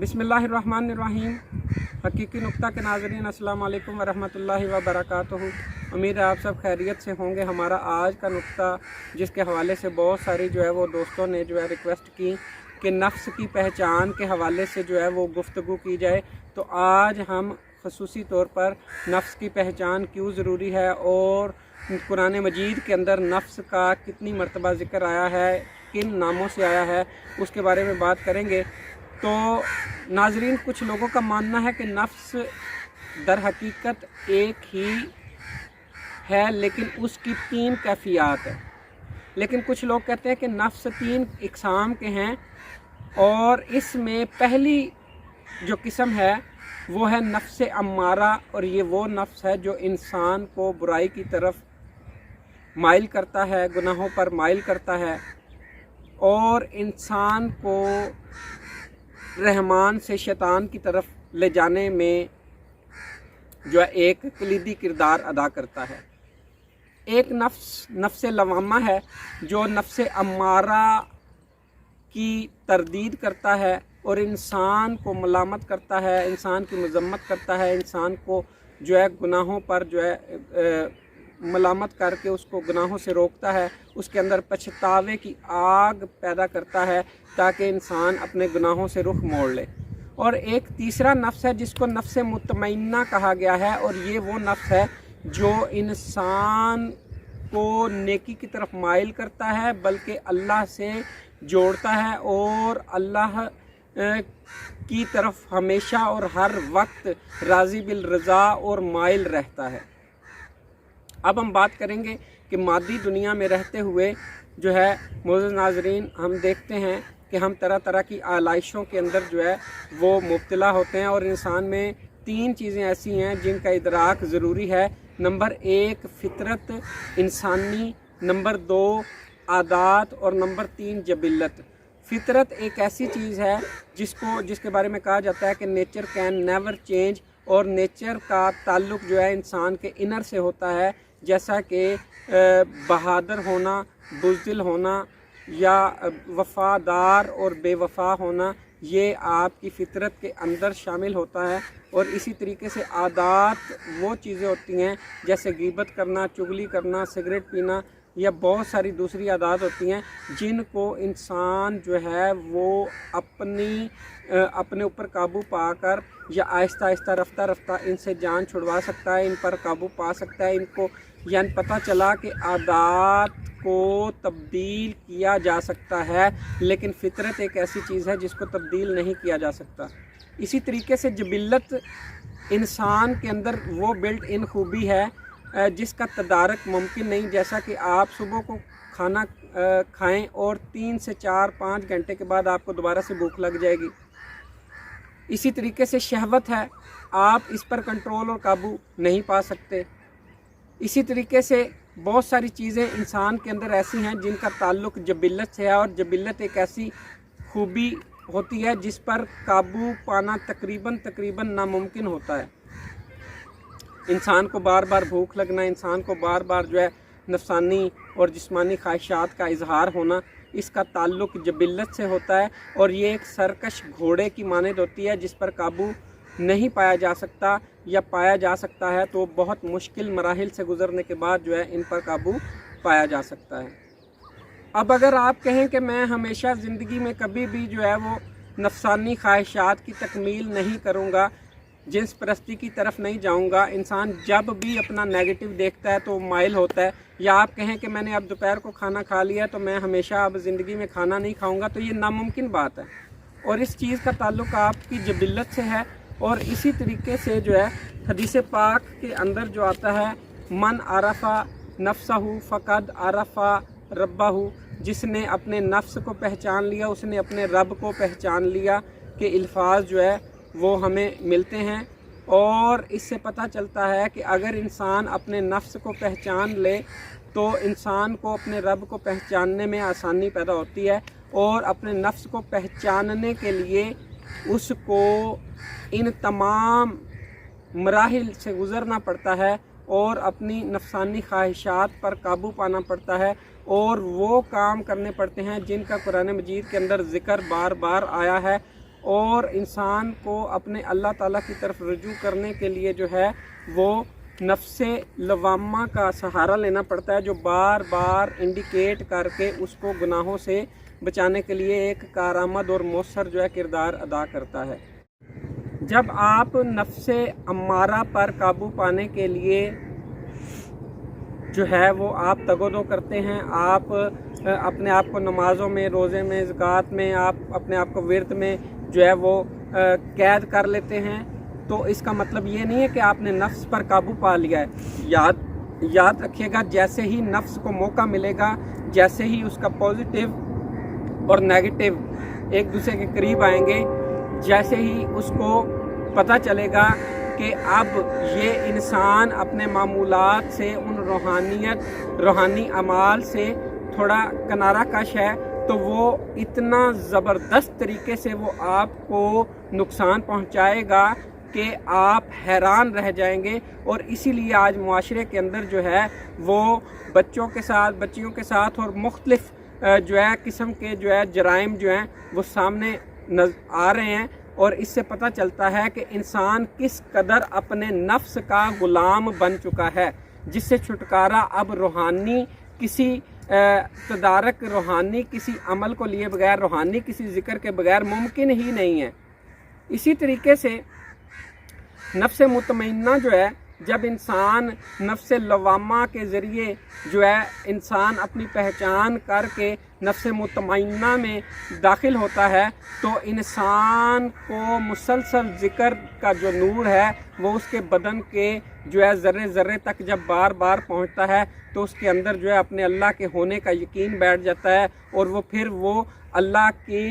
बिस्मिल्लाहिर्रहमानिर्रहीम। हकीकी नुक्ता के नाज़रीन, अस्सलाम वालेकुम वरहमतुल्लाहि वबरकातुहू। उम्मीद है आप सब खैरियत से होंगे। हमारा आज का नुक्ता जिसके हवाले से बहुत सारी वो दोस्तों ने रिक्वेस्ट की कि नफ्स की पहचान के हवाले से वो गुफ्तगू की जाए, तो आज हम ख़ुसूसी तौर पर नफ्स की पहचान क्यों ज़रूरी है और कुरान मजीद के अंदर नफ्स का कितनी मरतबा ज़िक्र आया है, किन नामों से आया है, उसके बारे में बात करेंगे। तो नाजरीन, कुछ लोगों का मानना है कि नफ्स दर हकीकत एक ही है लेकिन उसकी 3 कैफियत है। लेकिन कुछ लोग कहते हैं कि नफ्स 3 इकसाम के हैं और इसमें पहली जो किस्म है वो है नफ्स अम्मारा, और ये वो नफ्स है जो इंसान को बुराई की तरफ माइल करता है, गुनाहों पर माइल करता है और इंसान को रहमान से शैतान की तरफ ले जाने में एक कलीदी किरदार अदा करता है। एक नफ्स लवामा है जो नफ्स अम्मारा की तरदीद करता है और इंसान को मलामत करता है, इंसान की मजम्मत करता है, इंसान को गुनाहों पर मलामत करके उसको गुनाहों से रोकता है, उसके अंदर पछतावे की आग पैदा करता है ताकि इंसान अपने गुनाहों से रुख मोड़ ले। और एक तीसरा नफ्स है जिसको नफ्स मुतमइन्ना कहा गया है, और ये वो नफ्स है जो इंसान को नेकी की तरफ माइल करता है, बल्कि अल्लाह से जोड़ता है और अल्लाह की तरफ हमेशा और हर वक्त राज़ी बिल रज़ा और माइल रहता है। अब हम बात करेंगे कि मादी दुनिया में रहते हुए मोअज़्ज़ज़ नाज़रीन, हम देखते हैं कि हम तरह तरह की आलाइशों के अंदर वो मुब्तला होते हैं, और इंसान में 3 चीज़ें ऐसी हैं जिनका इदराक ज़रूरी है। नंबर 1 फितरत इंसानी, नंबर 2 आदात और नंबर 3 जबिल्लत। फितरत एक ऐसी चीज़ है जिसके बारे में कहा जाता है कि नेचर कैन नेवर चेंज, और नेचर का ताल्लुक़ इंसान के इनर से होता है, जैसा कि बहादुर होना, बुज़दिल होना या वफ़ादार और बेवफ़ा होना, ये आपकी फ़ितरत के अंदर शामिल होता है। और इसी तरीके से आदात वो चीज़ें होती हैं जैसे गीबत करना, चुगली करना, सिगरेट पीना या बहुत सारी दूसरी आदात होती हैं जिनको इंसान वो अपने ऊपर काबू पाकर या आहिस्ता आहिस्ता रफ्ता रफ्ता इनसे जान छुड़वा सकता है, इन पर काबू पा सकता है। इनको पता चला कि आदात को तब्दील किया जा सकता है, लेकिन फ़ितरत एक ऐसी चीज़ है जिसको तब्दील नहीं किया जा सकता। इसी तरीके से जबिल्लत इंसान के अंदर वो बिल्ट इन खूबी है जिसका तदारक मुमकिन नहीं, जैसा कि आप सुबह को खाना खाएं और 3 से 4-5 घंटे के बाद आपको दोबारा से भूख लग जाएगी। इसी तरीके से शहवत है, आप इस पर कंट्रोल और काबू नहीं पा सकते। इसी तरीके से बहुत सारी चीज़ें इंसान के अंदर ऐसी हैं जिनका ताल्लुक़ जबिल्लत से है, और जबिल्लत एक ऐसी खूबी होती है जिस पर काबू पाना तकरीबन नामुमकिन होता है। इंसान को बार बार भूख लगना, इंसान को बार बार नफसानी और जिस्मानी ख्वाहिशात का इजहार होना, इसका ताल्लुक़ जबिल्लत से होता है। और ये एक सरकश घोड़े की मानद होती है जिस पर काबू नहीं पाया जा सकता, या पाया जा सकता है तो बहुत मुश्किल मराहिल से गुज़रने के बाद इन पर काबू पाया जा सकता है। अब अगर आप कहें कि मैं हमेशा ज़िंदगी में कभी भी वो नफसानी ख्वाहिशात की तकमील नहीं करूँगा, जिन्स परस्ती की तरफ नहीं जाऊंगा, इंसान जब भी अपना नेगेटिव देखता है तो माइल होता है, या आप कहें कि मैंने अब दोपहर को खाना खा लिया तो मैं हमेशा अब ज़िंदगी में खाना नहीं खाऊंगा, तो ये नामुमकिन बात है। और इस चीज़ का ताल्लुक़ आपकी जबिल्लत से है। और इसी तरीके से हदीस पाक के अंदर आता है, मन आरफ़ा नफ्सहू फ़क़द आरफ़ा रब्बहू, जिसने अपने नफ्स को पहचान लिया उसने अपने रब को पहचान लिया, के अल्फाज वो हमें मिलते हैं। और इससे पता चलता है कि अगर इंसान अपने नफ्स को पहचान ले तो इंसान को अपने रब को पहचानने में आसानी पैदा होती है, और अपने नफ्स को पहचानने के लिए उसको इन तमाम मराहिल से गुज़रना पड़ता है और अपनी नफसानी ख्वाहिशात पर काबू पाना पड़ता है, और वो काम करने पड़ते हैं जिनका कुरान मजीद के अंदर ज़िक्र बार बार आया है। اور انسان کو اپنے اللہ تعالیٰ کی طرف رجوع کرنے کے لیے جو ہے وہ نفس لوامہ کا سہارا لینا پڑتا ہے، جو بار بار انڈیکیٹ کر کے اس کو گناہوں سے بچانے کے لیے ایک کارآمد اور مؤثر جو ہے کردار ادا کرتا ہے۔ جب آپ نفس امارہ پر قابو پانے کے لیے جو ہے وہ آپ تگ و دو کرتے ہیں، آپ اپنے آپ کو نمازوں میں، روزے میں، زکوٰۃ میں، آپ اپنے آپ کو ورد میں جو ہے وہ قید کر لیتے ہیں، تو اس کا مطلب یہ نہیں ہے کہ آپ نے نفس پر قابو پا لیا ہے۔ یاد رکھیے گا، جیسے ہی نفس کو موقع ملے گا، جیسے ہی اس کا پازیٹیو اور نیگیٹو ایک دوسرے کے قریب آئیں گے، جیسے ہی اس کو پتہ چلے گا کہ اب یہ انسان اپنے معمولات سے، ان روحانی اعمال سے تھوڑا کنارہ کش ہے، تو وہ اتنا زبردست طریقے سے وہ آپ کو نقصان پہنچائے گا کہ آپ حیران رہ جائیں گے۔ اور اسی لیے آج معاشرے کے اندر جو ہے وہ بچوں کے ساتھ، بچیوں کے ساتھ اور مختلف جو ہے قسم کے جو ہے جرائم جو ہیں وہ سامنے آ رہے ہیں، اور اس سے پتہ چلتا ہے کہ انسان کس قدر اپنے نفس کا غلام بن چکا ہے، جس سے چھٹکارا اب روحانی کسی تدارک، روحانی کسی عمل کو لیے بغیر، روحانی کسی ذکر کے بغیر ممکن ہی نہیں ہے۔ اسی طریقے سے نفس مطمئنہ جو ہے، جب انسان نفس لوامہ کے ذریعے جو ہے انسان اپنی پہچان کر کے نفس مطمئنہ میں داخل ہوتا ہے، تو انسان کو مسلسل ذکر کا جو نور ہے وہ اس کے بدن کے جو ہے ذرے ذرے تک جب بار بار پہنچتا ہے، تو اس کے اندر جو ہے اپنے اللہ کے ہونے کا یقین بیٹھ جاتا ہے، اور وہ پھر وہ اللہ کی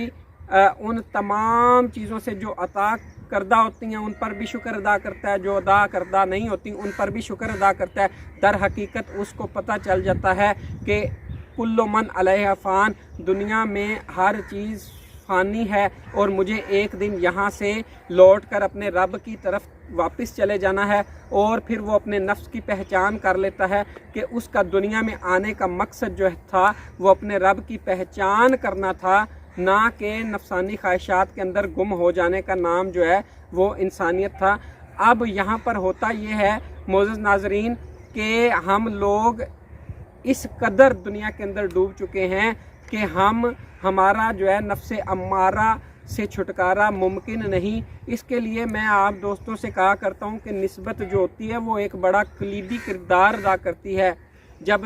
ان تمام چیزوں سے جو عطا کردہ ہوتی ہیں ان پر بھی شکر ادا کرتا ہے، جو ادا کردہ نہیں ہوتی ان پر بھی شکر ادا کرتا ہے۔ در حقیقت اس کو پتہ چل جاتا ہے کہ کل من علیہ فان، دنیا میں ہر چیز فانی ہے، اور مجھے ایک دن یہاں سے لوٹ کر اپنے رب کی طرف واپس چلے جانا ہے۔ اور پھر وہ اپنے نفس کی پہچان کر لیتا ہے کہ اس کا دنیا میں آنے کا مقصد جو تھا وہ اپنے رب کی پہچان کرنا تھا، نہ کہ نفسانی خواہشات کے اندر گم ہو جانے کا نام جو ہے وہ انسانیت تھا۔ اب یہاں پر ہوتا یہ ہے معزز ناظرین کہ ہم لوگ اس قدر دنیا کے اندر ڈوب چکے ہیں کہ ہمارا جو ہے نفس امارہ سے چھٹکارا ممکن نہیں۔ اس کے لیے میں آپ دوستوں سے کہا کرتا ہوں کہ نسبت جو ہوتی ہے وہ ایک بڑا کلیدی کردار ادا کرتی ہے۔ جب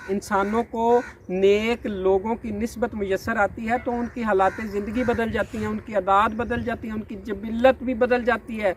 انسانوں کو نیک لوگوں کی نسبت میسر آتی ہے تو ان کی حالات زندگی بدل جاتی ہیں، ان کی عادات بدل جاتی ہیں، ان کی جبلت بھی بدل جاتی ہے،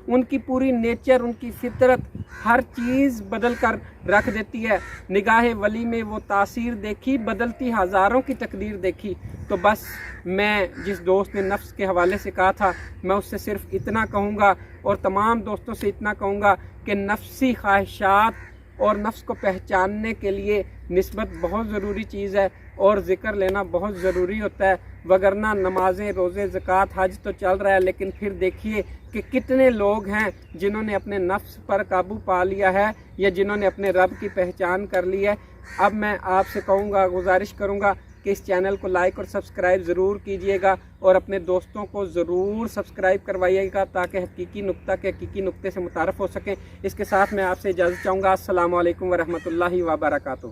ان کی پوری نیچر، ان کی فطرت، ہر چیز بدل کر رکھ دیتی ہے۔ نگاہ ولی میں وہ تاثیر دیکھی، بدلتی ہزاروں کی تقدیر دیکھی۔ تو بس میں جس دوست نے نفس کے حوالے سے کہا تھا، میں اس سے صرف اتنا کہوں گا، اور تمام دوستوں سے اتنا کہوں گا کہ نفسی خواہشات اور نفس کو پہچاننے کے لیے نسبت بہت ضروری چیز ہے، اور ذکر لینا بہت ضروری ہوتا ہے، وگرنہ نمازیں، روزے، زکوٰۃ، حج تو چل رہا ہے، لیکن پھر دیکھیے کہ کتنے لوگ ہیں جنہوں نے اپنے نفس پر قابو پا لیا ہے، یا جنہوں نے اپنے رب کی پہچان کر لی ہے۔ اب میں آپ سے کہوں گا، گزارش کروں گا کہ اس چینل کو لائک اور سبسکرائب ضرور کیجئے گا، اور اپنے دوستوں کو ضرور سبسکرائب کروائیے گا تاکہ حقیقی نقطہ کے حقیقی نقطے سے متعارف ہو سکیں۔ اس کے ساتھ میں آپ سے اجازت چاہوں گا۔ السلام علیکم ورحمۃ اللہ وبرکاتہ۔